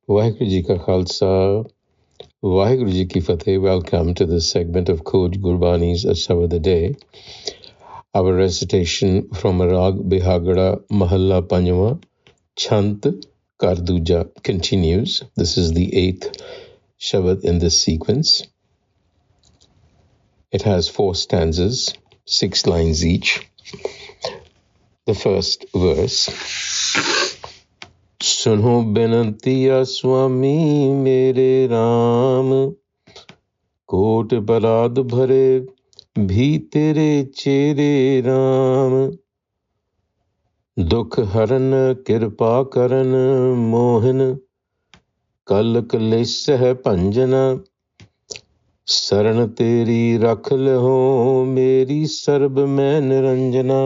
Waheguru Ji Ka Khalsa, Waheguru Ji Ki Fateh. Welcome to this segment of Code Gurbani's a-sabad-a-day. Our recitation from Rag Bihagada Mahalla Panjwa, Chant Karduja continues. This is the 8th Shabad in this sequence. It has 4 stanzas, 6 lines each. The first verse. Sunahu Benantia Swami mere Ram, कोट अपराध भरे भी तेरे चेरे राम, दुख हरन कृपा करन मोहन, कल कलेश है भंजना, शरण तेरी रख लहो मेरी सर्ब मैं निरंजना,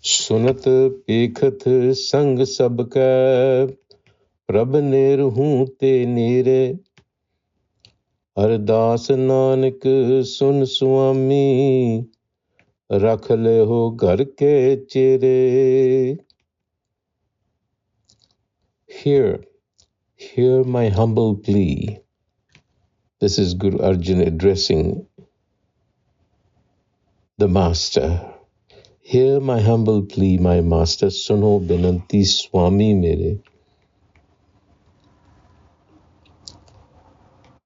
सुनत पेखत संग सबका, प्रभ नेरहूं ते नेरे, अरदास नानक सुन स्वामी, रख ले हो घर के चेरे. Hear my humble plea. This is Guru Arjan addressing the Master. Hear my humble plea, my Master. Suno Benanti Swami mere.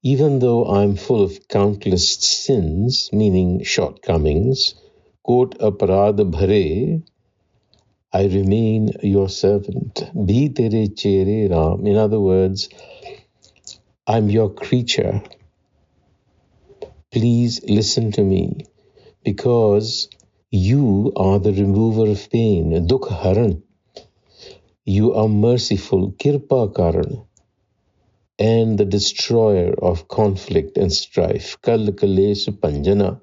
Even though I'm full of countless sins, meaning shortcomings, Kot aparad bhare, I remain your servant. Bhi tere chere Ram. In other words, I'm your creature. Please listen to me, because you are the remover of pain. Dukh haran. You are merciful. Kirpa karan. And the destroyer of conflict and strife. Kal kalesh panjana.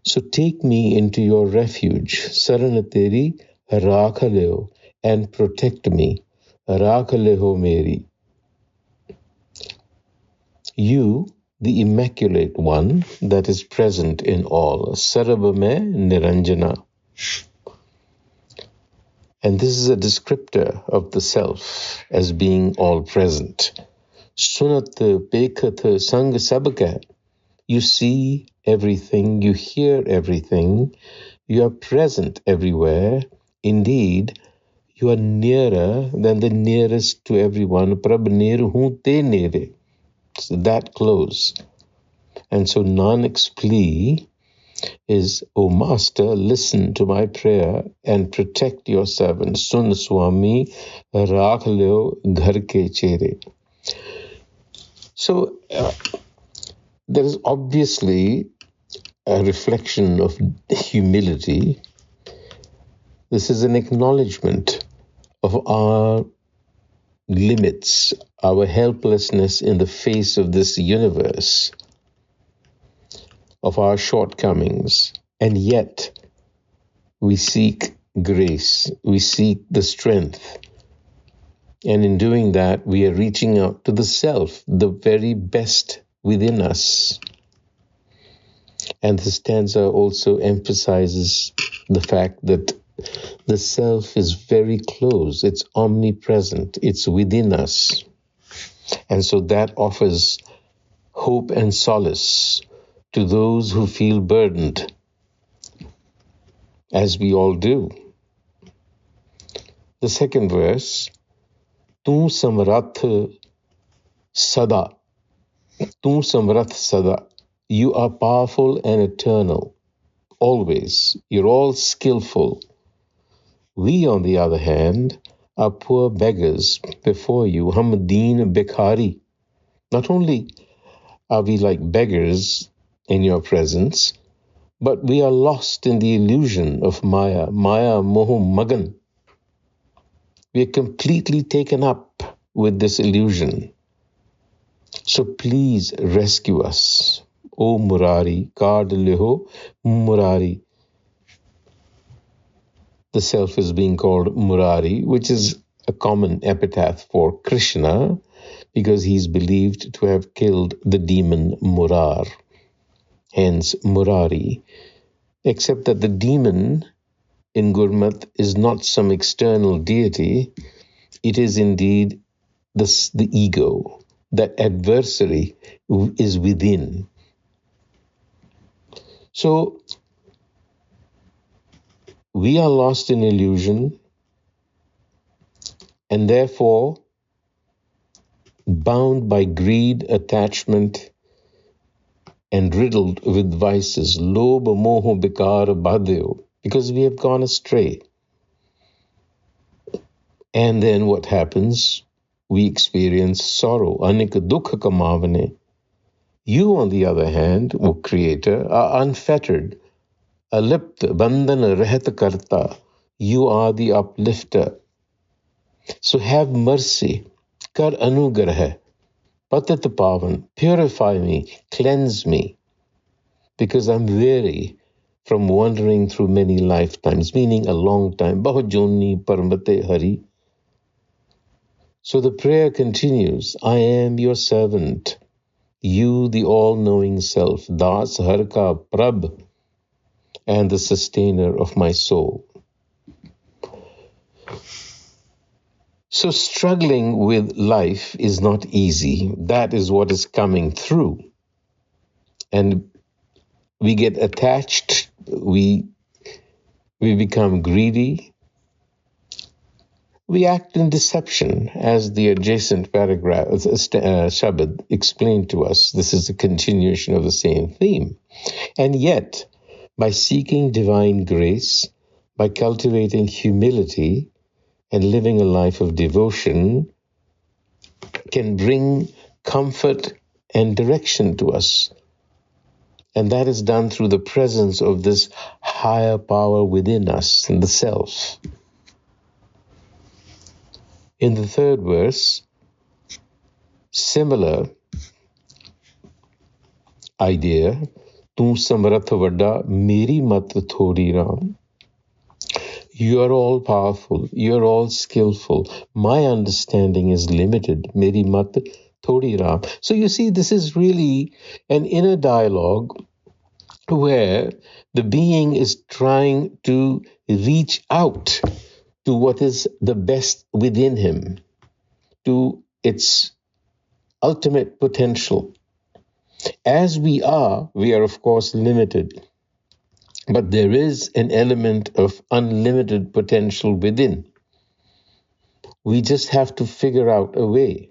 So take me into your refuge. Saran teri rakha leo, and protect me. Rakha leho meri. You, the Immaculate One that is present in all. Sarab mein niranjana. And this is a descriptor of the self as being all present. Sunat pekhat sang sabka. You see everything, you hear everything, you are present everywhere. Indeed, you are nearer than the nearest to everyone. Prab nirhu te nere. So that close. And so Nanak's plea is, O Master, listen to my prayer and protect your servant. Sun Swami rakh leo ghar ke chere. So there is obviously a reflection of humility. This is an acknowledgement of our limits, our helplessness in the face of this universe, of our shortcomings, and yet we seek grace, we seek the strength, and in doing that we are reaching out to the self, the very best within us. And the stanza also emphasizes the fact that the self is very close, it's omnipresent, it's within us. And so that offers hope and solace to those who feel burdened, as we all do. The second verse, Tu samrath sada, Tu samrath sada. You are powerful and eternal, always. You're all skillful. We, on the other hand, are poor beggars before you. Hum deen bekhari. Not only are we like beggars in your presence, but we are lost in the illusion of Maya. Maya moh magan. We are completely taken up with this illusion. So please rescue us. O Murari, Kard Leho Murari. The self is being called Murari, which is a common epithet for Krishna, because he's believed to have killed the demon Murar. Hence Murari. Except that the demon in Gurmat is not some external deity. it is indeed the ego. That adversary is within. So we are lost in illusion, and therefore bound by greed, attachment, and riddled with vices, lobha moho bikar badyo, because we have gone astray. And then what happens? We experience sorrow. Anik dukha kamavane. You, on the other hand, O Creator, are unfettered. Alipt bandhana rahat karta. You are the uplifter. So have mercy. Kar anugrah. Patit pavan. Purify me. Cleanse me. Because I'm weary from wandering through many lifetimes, meaning a long time. Bahut joni parmate hari. So the prayer continues. I am your servant. You, the all-knowing self, Das Harka Prabh, and the sustainer of my soul. So struggling with life is not easy. That is what is coming through. And we get attached, we become greedy, we act in deception, as the adjacent paragraph, Shabad, explained to us. This is a continuation of the same theme. And yet, by seeking divine grace, by cultivating humility, and living a life of devotion, can bring comfort and direction to us. And that is done through the presence of this higher power within us, and the self. In the third verse, similar idea, Tu samrath vadda, meri mat thodi ram. You are all powerful, you are all skillful. My understanding is limited. Meri mat thodi ram. So you see, this is really an inner dialogue where the being is trying to reach out to what is the best within him, to its ultimate potential. As we are of course limited, but there is an element of unlimited potential within. We just have to figure out a way.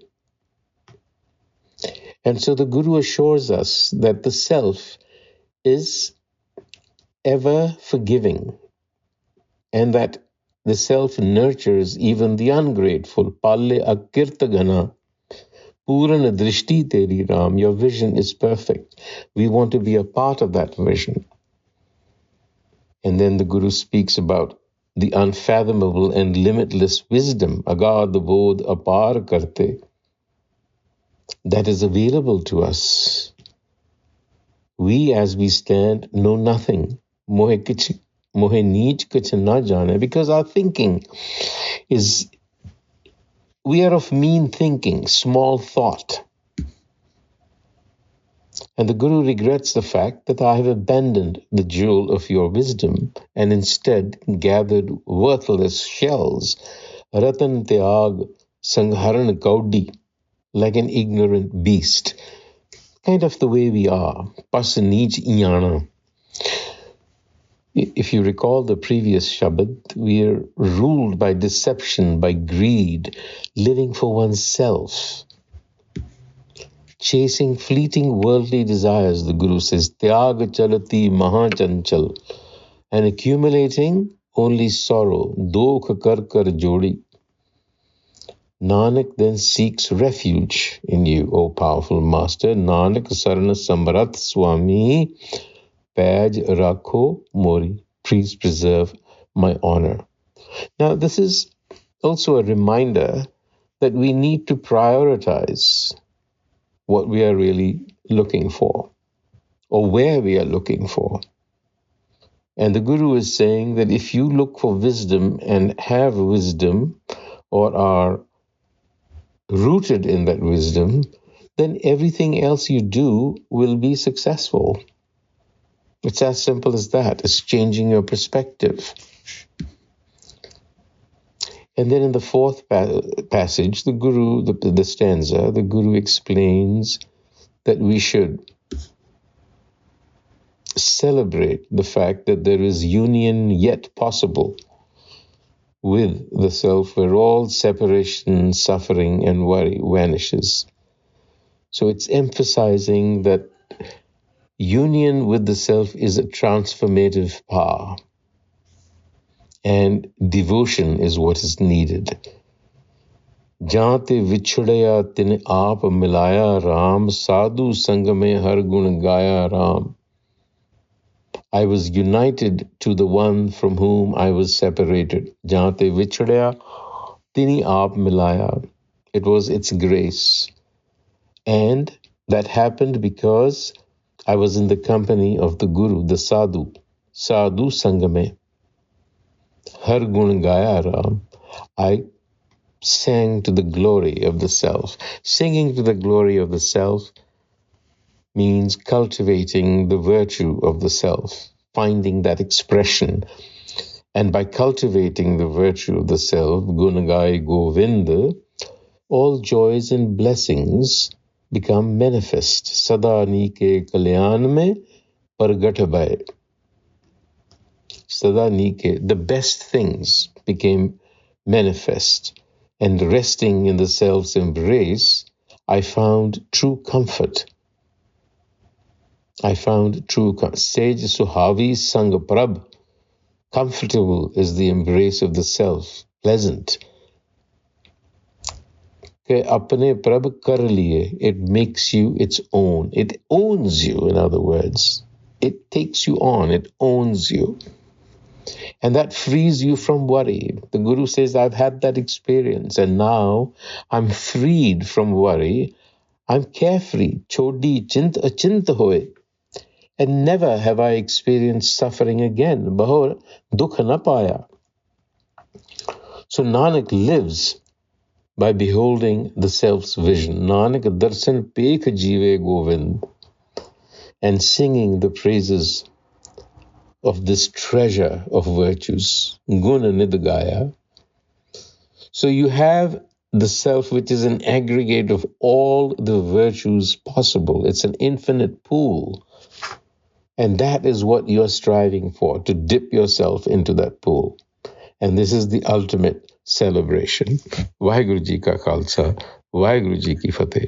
And so the Guru assures us that the self is ever forgiving, and that the self nurtures even the ungrateful. Palle akirtagana. Purana drishti teri Ram, your vision is perfect. We want to be a part of that vision. And then the Guru speaks about the unfathomable and limitless wisdom, agad bodh apar karte, that is available to us. We, as we stand, know nothing. Mohe neech kuch na jane, because our thinking is, we are of mean thinking, small thought. And the Guru regrets the fact that I have abandoned the jewel of your wisdom and instead gathered worthless shells, ratan tyag sangharan kaudi, like an ignorant beast. Kind of the way we are. Pas neech iyana. If you recall the previous Shabad, we are ruled by deception, by greed, living for oneself, chasing fleeting worldly desires, the Guru says, tyag chalati mahachanchal, and accumulating only sorrow, dokh kar kar jodi. Nanak then seeks refuge in you, O powerful Master. Nanak sarana samrat swami, paj rakho mori. Please preserve my honor. Now, this is also a reminder that we need to prioritize what we are really looking for, or where we are looking for. And the Guru is saying that if you look for wisdom and have wisdom, or are rooted in that wisdom, then everything else you do will be successful. It's as simple as that. It's changing your perspective. And then in the fourth passage, the Guru, the stanza, the Guru explains that we should celebrate the fact that there is union yet possible with the self, where all separation, suffering, and worry vanishes. So it's emphasizing that union with the self is a transformative power, and devotion is what is needed. Jante vichhudaya tine aap milaya Ram, sadhu sangame har gun gaya Ram. I was united to the one from whom I was separated. Jante vichhudaya tine aap milaya. It was its grace. And that happened because I was in the company of the Guru, the Sadhu. Sadhu Sangame. Har gun gaya Ram. I sang to the glory of the self. Singing to the glory of the self means cultivating the virtue of the self, finding that expression. And by cultivating the virtue of the self, Gunagai Govinda, all joys and blessings become manifest. Sada Nike Kalyan mein Pargat bhai. Sada Nike, the best things became manifest. And resting in the self's embrace, I found true comfort. Sage Suhavi Sang Prabh. Comfortable is the embrace of the self, pleasant. Ke apne Prabh kar liye, it makes you its own. It owns you, in other words. It takes you on, it owns you. And that frees you from worry. The Guru says, I've had that experience, and now I'm freed from worry. I'm carefree. Chodi chint achint hoye. And never have I experienced suffering again. Bahor dukh na paya. So Nanak lives by beholding the self's vision. Nanak darsan pekh jive Govind. And singing the praises of this treasure of virtues, guna nidgaya. So you have the self, which is an aggregate of all the virtues possible. It's an infinite pool. And that is what you're striving for, to dip yourself into that pool. And this is the ultimate celebration. Vaheguru Ji Ka Khalsa, Vaheguru Ji Ki Fateh.